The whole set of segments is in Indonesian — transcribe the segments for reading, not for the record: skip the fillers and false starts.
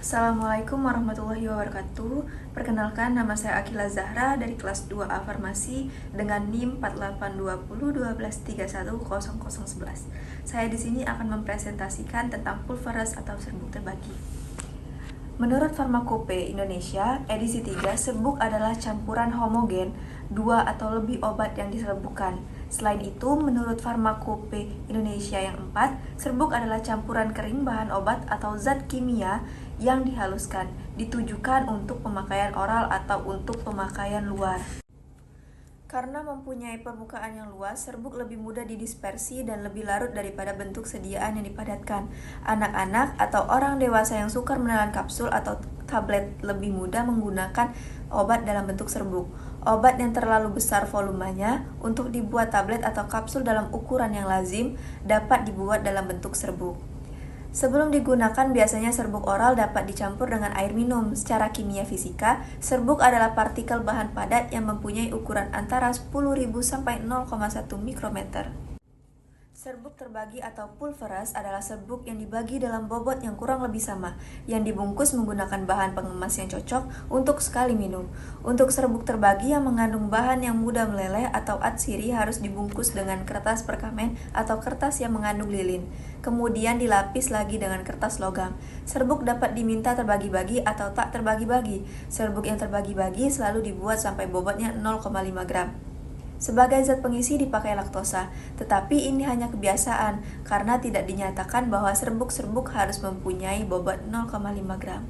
Assalamualaikum warahmatullahi wabarakatuh. Perkenalkan, nama saya Akila Zahra dari kelas 2A Farmasi dengan NIM 482012310011. Saya di sini akan mempresentasikan tentang pulveras atau serbuk terbagi. Menurut Farmakope Indonesia, edisi 3, serbuk adalah campuran homogen dua atau lebih obat yang diserbukkan. Selain itu, menurut Farmakope Indonesia yang 4, serbuk adalah campuran kering bahan obat atau zat kimia yang dihaluskan, ditujukan untuk pemakaian oral atau untuk pemakaian luar. Karena mempunyai permukaan yang luas, serbuk lebih mudah didispersi dan lebih larut daripada bentuk sediaan yang dipadatkan. Anak-anak atau orang dewasa yang sukar menelan kapsul atau tablet lebih mudah menggunakan obat dalam bentuk serbuk. Obat yang terlalu besar volumenya untuk dibuat tablet atau kapsul dalam ukuran yang lazim dapat dibuat dalam bentuk serbuk. Sebelum digunakan, biasanya serbuk oral dapat dicampur dengan air minum. Secara kimia fisika, serbuk adalah partikel bahan padat yang mempunyai ukuran antara 10.000 sampai 0,1 mikrometer. Serbuk terbagi atau pulveras adalah serbuk yang dibagi dalam bobot yang kurang lebih sama, yang dibungkus menggunakan bahan pengemas yang cocok untuk sekali minum. Untuk serbuk terbagi yang mengandung bahan yang mudah meleleh atau atsiri harus dibungkus dengan kertas perkamen atau kertas yang mengandung lilin. Kemudian dilapis lagi dengan kertas logam. Serbuk dapat diminta terbagi-bagi atau tak terbagi-bagi. Serbuk yang terbagi-bagi selalu dibuat sampai bobotnya 0,5 gram. Sebagai zat pengisi dipakai laktosa, tetapi ini hanya kebiasaan karena tidak dinyatakan bahwa serbuk-serbuk harus mempunyai bobot 0,5 gram.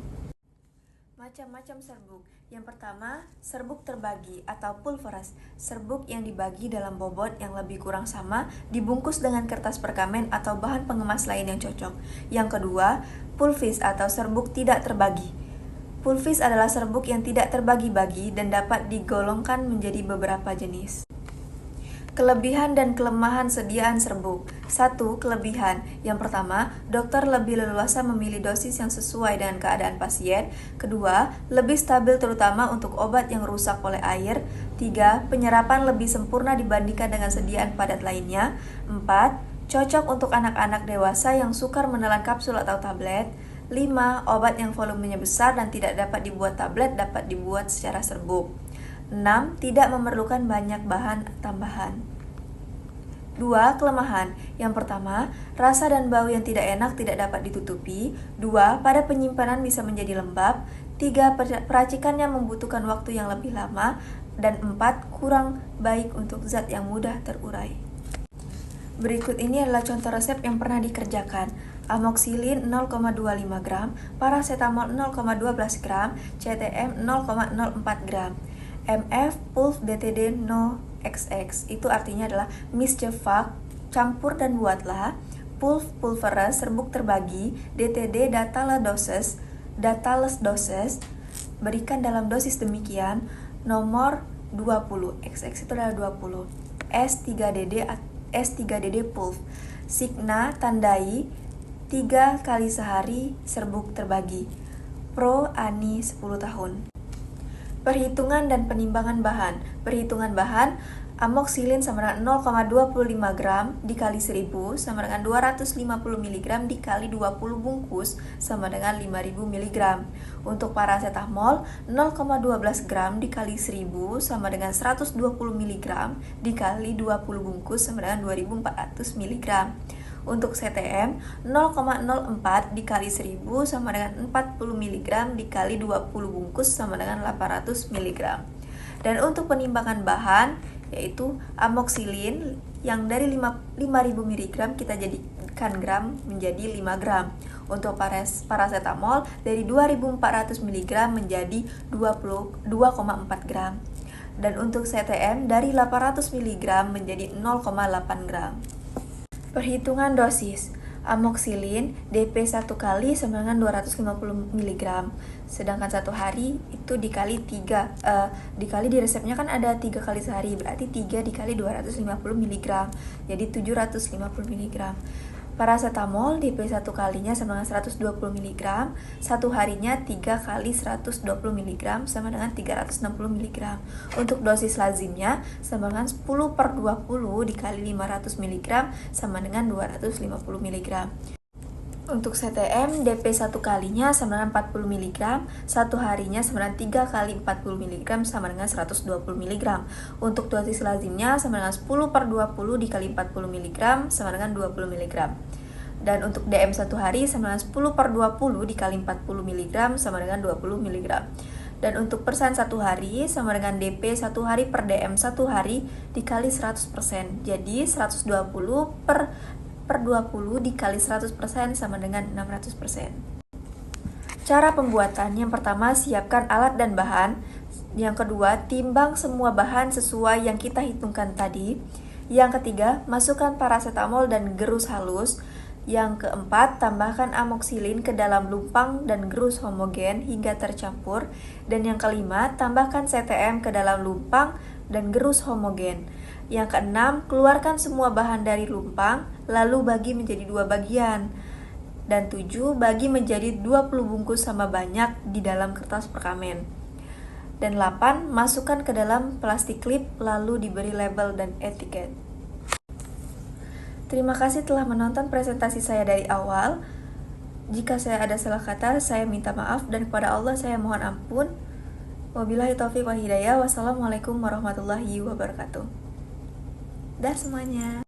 Macam-macam serbuk. Yang pertama, serbuk terbagi atau pulveras. Serbuk yang dibagi dalam bobot yang lebih kurang sama, dibungkus dengan kertas perkamen atau bahan pengemas lain yang cocok. Yang kedua, pulvis atau serbuk tidak terbagi. Pulvis adalah serbuk yang tidak terbagi-bagi dan dapat digolongkan menjadi beberapa jenis. Kelebihan dan kelemahan sediaan serbuk. 1. Kelebihan. Yang pertama, dokter lebih leluasa memilih dosis yang sesuai dengan keadaan pasien. Kedua, lebih stabil terutama untuk obat yang rusak oleh air. 3. Penyerapan lebih sempurna dibandingkan dengan sediaan padat lainnya. 4. Cocok untuk anak-anak dewasa yang sukar menelan kapsul atau tablet. 5. Obat yang volumenya besar dan tidak dapat dibuat tablet dapat dibuat secara serbuk. 6. Tidak memerlukan banyak bahan tambahan. 2. Kelemahan. Yang pertama, rasa dan bau yang tidak enak tidak dapat ditutupi. 2. Pada penyimpanan bisa menjadi lembab. 3. Peracikannya membutuhkan waktu yang lebih lama. Dan 4. Kurang baik untuk zat yang mudah terurai. Berikut ini adalah contoh resep yang pernah dikerjakan. Amoxicillin 0,25 gram, paracetamol 0,12 gram, CTM 0,04 gram. MF Pulv DTD No XX, itu artinya adalah miscevac, campur dan buatlah. Pulv pulveras serbuk terbagi, DTD dateless doses, berikan dalam dosis demikian, nomor 20, XX itu adalah 20. S3DD Pulv, Signa tandai 3 kali sehari serbuk terbagi. Pro Ani 10 tahun. Perhitungan dan penimbangan bahan. Perhitungan bahan, amoxicillin sama dengan 0,25 gram dikali 1000 sama dengan 250 mg dikali 20 bungkus sama dengan 5000 mg. Untuk paracetamol, 0,12 gram dikali 1000 sama dengan 120 mg dikali 20 bungkus sama dengan 2400 mg. Untuk CTM, 0,04 dikali 1000 sama dengan 40 mg dikali 20 bungkus sama dengan 800 mg. Dan untuk penimbangan bahan, yaitu amoxicillin yang dari 5000 mg kita jadikan gram menjadi 5 gram. Untuk paracetamol dari 2400 mg menjadi 2,4 gram. Dan untuk CTM dari 800 mg menjadi 0,8 gram. Perhitungan dosis. Amoxicillin DP 1 kali sama dengan 250 mg. Sedangkan 1 hari itu dikali 3. Dikali di resepnya kan ada 3 kali sehari, berarti 3 dikali 250 mg. Jadi 750 mg. Paracetamol DP 1 kalinya sama dengan 120 mg, 1 harinya 3 kali 120 mg sama dengan 360 mg. Untuk dosis lazimnya sama dengan 10/20 dikali 500 mg sama dengan 250 mg. Untuk CTM, DP 1 kalinya sama dengan 40 mg, 1 harinya sama dengan 3 kali 40 mg sama dengan 120 mg. Untuk dosis lazimnya sama dengan 10/20 dikali 40 mg sama dengan 20 mg. Dan untuk DM 1 hari sama dengan 10/20 dikali 40 mg sama dengan 20 mg. Dan untuk persen 1 hari sama dengan DP 1 hari per DM 1 hari dikali 100%. Jadi 120 per 20 dikali 100% sama dengan 600%. Cara pembuatan: yang pertama, siapkan alat dan bahan. Yang kedua, timbang semua bahan sesuai yang kita hitungkan tadi. Yang ketiga, masukkan paracetamol dan gerus halus. Yang keempat, tambahkan amoksilin ke dalam lumpang dan gerus homogen hingga tercampur. Dan yang kelima, tambahkan CTM ke dalam lumpang dan gerus homogen. Yang keenam, keluarkan semua bahan dari lumpang, lalu bagi menjadi 2 bagian. Dan 7, bagi menjadi 20 bungkus sama banyak di dalam kertas perkamen. Dan 8, masukkan ke dalam plastik klip, lalu diberi label dan etiket. Terima kasih telah menonton presentasi saya dari awal. Jika saya ada salah kata, saya minta maaf, dan kepada Allah saya mohon ampun. Wabillahi taufiq wal hidayah. Wassalamualaikum warahmatullahi wabarakatuh. Dah semuanya.